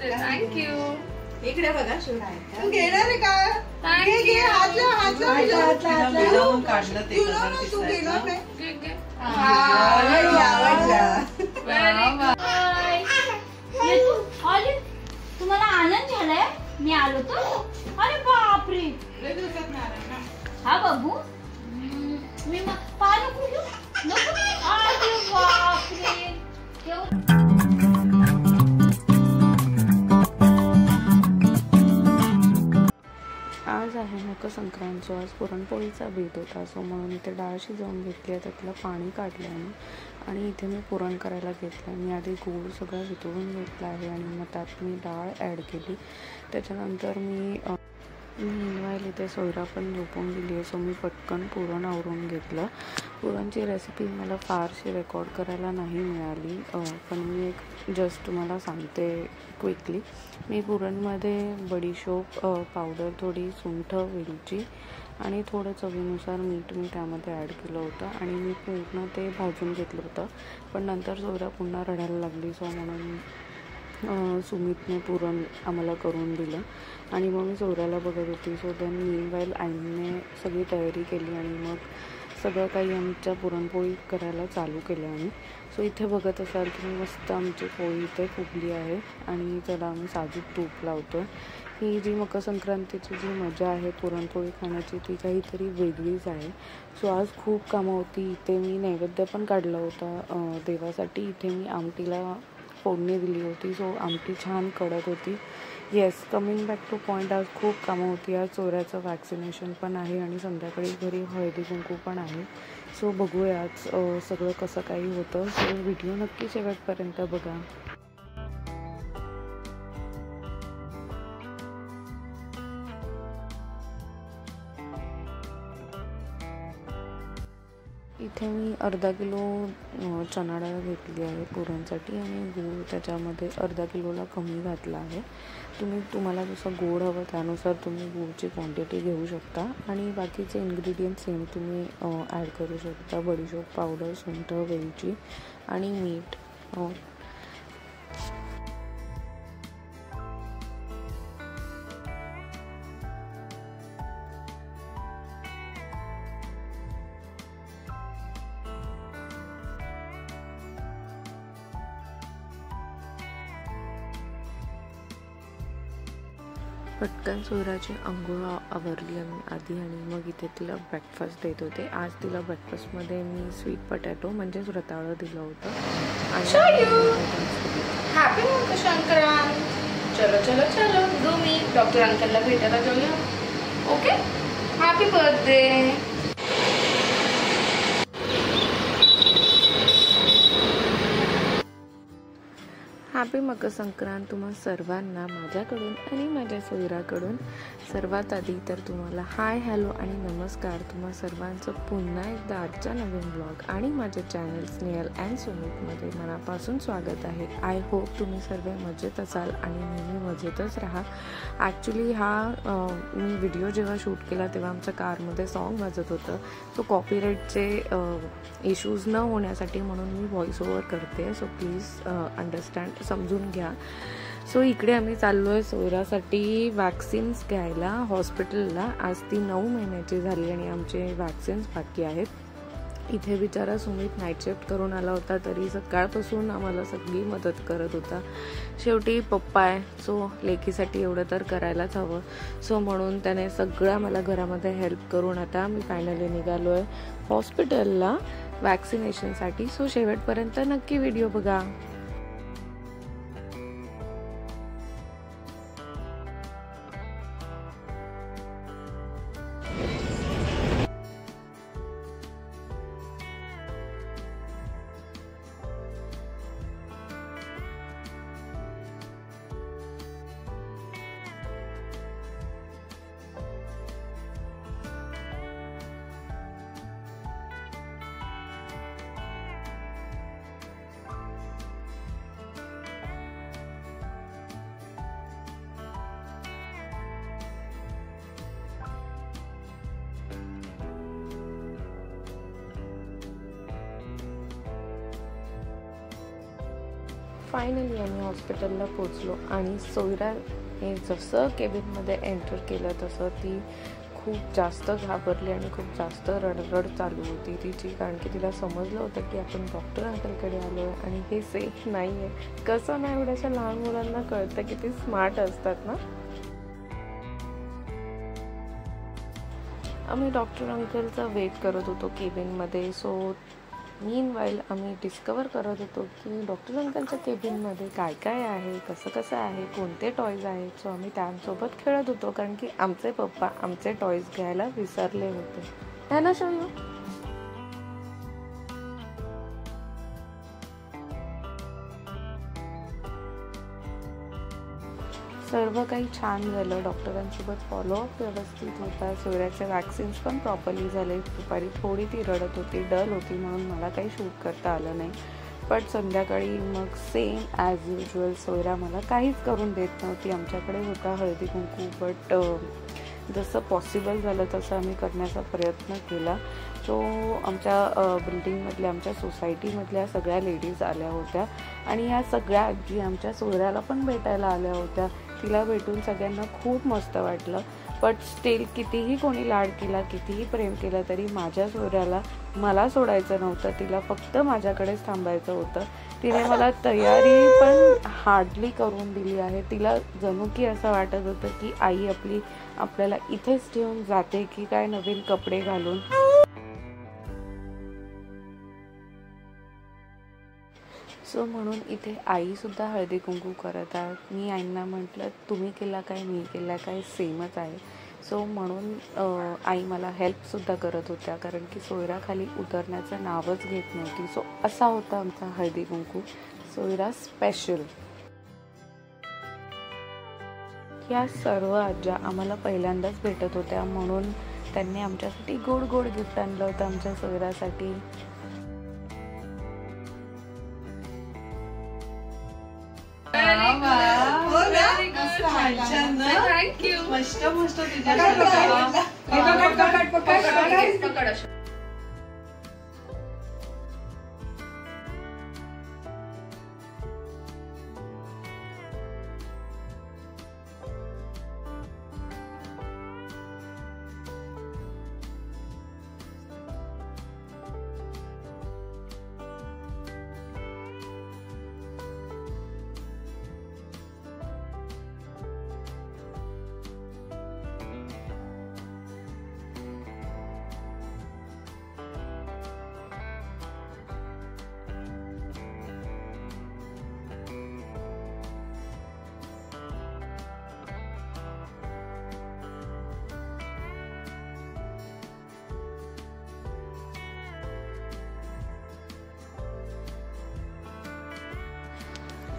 Thank you. इकडे बघा तू घेणार आहे का? घे हातला काढलं ते तू घेणार नाही. तुम्हाला आनंद झालाय मी आलो तर? अरे बापरे, हा बाबू मी पाणी घेऊ नको. अरे बापरे. आज आहे मकर संक्रांत. आज पुरणपोळीचा बेत होता, सो म्हणून इथे डाळ शिजवून घेतली आहे, त्यातलं पाणी काढलं आहे आणि इथे मी पुरण करायला घेतलं. मी आधी गूळ सगळं वितळून घेतला आहे आणि मग त्यात मी डाळ ॲड केली. त्याच्यानंतर मी मीनवाईल इथे सोयरा पण झोपून गेली आहे, सो मी पटकन पुरण आवरून घेतलं. पुरणची रेसिपी मला फारशी रेकॉर्ड करायला नाही मिळाली, पण मी एक जस्ट तुम्हाला सांगते क्विकली. मी पुरणमध्ये बडीशोप पावडर, थोडी सुंठ, वेलची आणि थोडं चवीनुसार मीठ मी त्यामध्ये ॲड केलं होतं आणि मी पूर्ण ते भाजून घेतलं होतं. पण नंतर सोयरा पुन्हा रडायला लागली, सो म्हणून सुमितने पुरण आम्हाला करून दिलं आणि मग मी सोयऱ्याला बघत होती. सो देन मीनवाईल आईने सगळी तयारी केली आणि मग सगळं काही आमच्या पुरणपोळी करायला चालू केलं आम्ही. सो इथे बघत असाल की मस्त आमची पोळी इथे फुगली आहे आणि त्याला आम्ही साजूक तूप लावतो. ही जी मकर संक्रांतीची जी मजा आहे पुरणपोळी खाण्याची, ती काहीतरी वेगळीच आहे. सो आज खूप कामं होती. इथे मी नैवेद्य पण काढला होता देवासाठी. इथे मी आमटीला फोडणी दिली होती, सो आमटी छान कडक होती. Yes, coming back two point, आज खूप कामं होती. आज चोऱ्याचं वॅक्सिनेशन पण आहे आणि संध्याकाळी घरी हळदी कुंकू पण आहे. सो बघूया आज सगळं कसं काही होतं. सो व्हिडिओ नक्की शेवटपर्यंत बघा. इथे मी अर्धा किलो चणा डाळ घेतली आहे पुरणसाठी आणि गूळ त्याच्यामध्ये अर्धा किलोला कमी घातला आहे. तुम्हाला जसं गोड हवं त्यानुसार तुम्ही गूळची क्वांटिटी घेऊ शकता आणि बाकीचे इन्ग्रेडियंट सेम तुम्ही ॲड करू शकता. बडीशोप पावडर, सुंठ, वेलची आणि मीठ. पटकन सोयराची अंघोळ आवरली आधी आणि मग इथे तिला ब्रेकफास्ट देत होते. आज तिला ब्रेकफास्टमध्ये मी स्वीट पटॅटो म्हणजेच रताळं दिलं होतं. हॅपी मकर संक्रांत. चलो चलो चलो तुम्ही डॉक्टर अंकलला भेटायला जाऊया. Okay, happy birthday. Happy Makar Sankrant तुम्हा सर्वांना माझ्याकडून आणि माझ्या सोयराकडून. सर्वात आधी तर तुम्हाला हाय, हॅलो आणि नमस्कार. तुम्हा सर्वांचं पुन्हा एकदा आजच्या नवीन ब्लॉग आणि माझ्या चॅनल स्नेहल अँड सुमितमध्ये मनापासून स्वागत आहे. आय होप तुम्ही सर्व मजेत असाल आणि नेहमी मजेतच राहा. ॲक्च्युली मी व्हिडिओ जेव्हा शूट केला तेव्हा आमच्या कारमध्ये सॉन्ग वाजत होतं. सो कॉपीराईटचे इश्यूज न होण्यासाठी म्हणून मी व्हॉइस ओव्हर करते. सो प्लीज अंडरस्टँड, समजून घ्या. सो इकडे आम्ही चाललो आहे सोयरासाठी वॅक्सिन्स घ्यायला हॉस्पिटलला. आज ती 9 महिन्याची झाली आणि आमचे वॅक्सिन्स बाकी आहेत. इथे बिचारा सुमित नाईट शिफ्ट करून आला होता, तरी सकाळपासून आम्हाला सगळी मदत करत होता. शेवटी पप्पा आहे, सो लेकीसाठी एवढं तर करायलाच हवं. सो म्हणून त्याने सगळं मला घरामध्ये हेल्प करून आता मी फायनली निघालो आहे हॉस्पिटलला वॅक्सिनेशनसाठी. सो शेवटपर्यंत नक्की व्हिडिओ बघा. फायनली आम्ही हॉस्पिटलला पोचलो आणि सोयरा हे जसं केबिनमध्ये एंटर केलं तसं ती खूप जास्त घाबरली आणि खूप जास्त रडरड चालू होती तिची, कारण की तिला समजलं होतं की आपण डॉक्टर अंकलकडे आलो आहे आणि हे सेफ नाही आहे. कसं नाही एवढ्याशा लहान मुलांना कळतं की ते स्मार्ट असतात ना. आम्ही डॉक्टर अंकलचा वेट करत होतो केबिनमध्ये. सो मीनवाईल आम्ही डिस्कवर करत होतो की डॉक्टर अंकलच्या केबिनमध्ये काय काय आहे, कसं कसं आहे, कोणते टॉयज आहेत. सो आम्ही त्यांसोबत खेळत होतो, कारण की आमचे पप्पा आमचे टॉयज घ्यायला विसरले होते. है ना शोयू? सर्व काही छान झालं. डॉक्टरांसोबत फॉलोअप व्यवस्थित होता. सोयऱ्याचे वॅक्सिन्स पण प्रॉपरली झाले. दुपारी थोडी ती रडत होती, डल होती, म्हणून मला काही शूट करता आलं नाही. बट संध्याकाळी मग सेम ॲज युजल सोयरा मला काहीच करून देत नव्हती. आमच्याकडे होता हळदी कुंकू, बट जसं पॉसिबल झालं तसं आम्ही करण्याचा प्रयत्न केला. सो आमच्या बिल्डिंगमधल्या, आमच्या सोसायटीमधल्या सगळ्या लेडीज आल्या होत्या आणि ह्या सगळ्या आजी आमच्या सोयऱ्याला पण भेटायला आल्या होत्या. तिला भेटून सगळ्यांना खूप मस्त वाटलं. बट स्टील कितीही कोणी लाड केला, कितीही प्रेम केलं तरी माझ्या सोयऱ्याला मला सोडायचं नव्हतं. तिला फक्त माझ्याकडेच थांबायचं होतं. तिने मला तयारी पण हार्डली करून दिली आहे. तिला जणू की असं वाटत होतं की आई आपल्याला इथेच ठेवून जाते की काय नवीन कपडे घालून. सो म्हणून इथे आईसुद्धा हळदी कुंकू करत आहेत. मी आईंना म्हटलं तुम्ही केला काय, मी केला काय, सेमच आहे. सो म्हणून आई मला हेल्पसुद्धा करत होत्या, कारण की सोयरा खाली उतरण्याचं नावच घेत नव्हती. सो असा होता आमचा हळदी कुंकू. सोयरा स्पेशल. या सर्व आज्या आम्हाला पहिल्यांदाच भेटत होत्या, म्हणून त्यांनी आमच्यासाठी गोड गोड गिफ्ट आणलं होतं आमच्या सोयरासाठी. थँक्यू. मस्त मस्त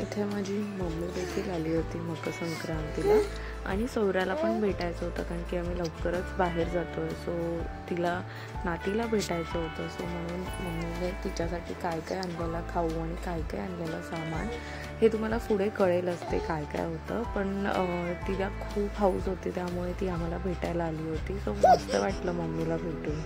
इथे माझी मम्मी देखील आली होती मकर संक्रांतीला आणि सोयऱ्याला पण भेटायचं होतं, कारण की आम्ही लवकरच बाहेर जातो आहे. सो तिला नातीला भेटायचं होतं. सो म्हणून मम्मीने तिच्यासाठी काय काय आणलेला खाऊ आणि काय काय आणलेलं सामान हे तुम्हाला पुढे कळेल असते काय काय होतं. पण तिला खूप हौस होती, त्यामुळे ती आम्हाला भेटायला आली होती. सो मस्त वाटलं मम्मीला भेटून.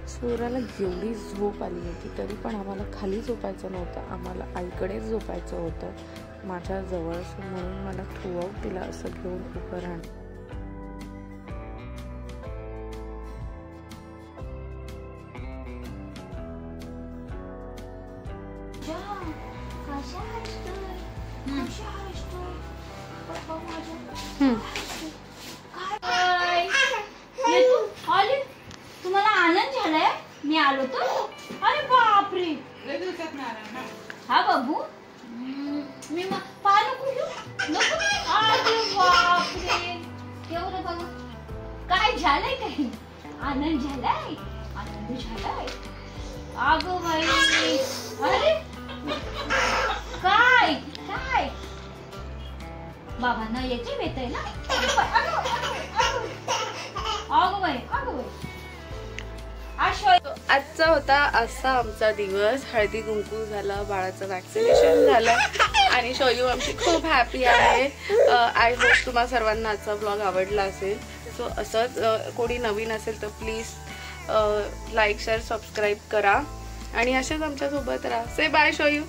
सोयऱ्याला एवढी झोप आली होती तरी पण आम्हाला खाली झोपायचं नव्हतं, आम्हाला आईकडेच झोपायचं होतं माझ्याजवळ. म्हणून मला थ्रूआउट तिला असं घेऊन उभं राहणं. तुम्हाला आनंद झालाय मी आलो तर? अरे बापरे, हा बाबू मी पाणी कुठू नको. अरे बापरे, केवढं बघा काय झालंय, काही आनंद झालाय, आनंद झालाय. अगं बाई, अरे काय काय बाबांना याची भेट आहे ना. अगं बाई आजचा होता असा आमचा दिवस. हळदी कुंकू झाला, बाळाचं वॅक्सिनेशन झालं आणि शोयू आमची खूप हॅपी आहे. आय होप तुम्हा सर्वांना आजचा ब्लॉग आवडला असेल. सो असंच कोणी नवीन असेल तर प्लीज लाईक शेअर सबस्क्राईब करा आणि असेच आमच्यासोबत राहा. Say bye show you.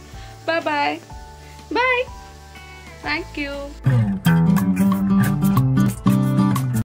Bye bye bye. Thank you.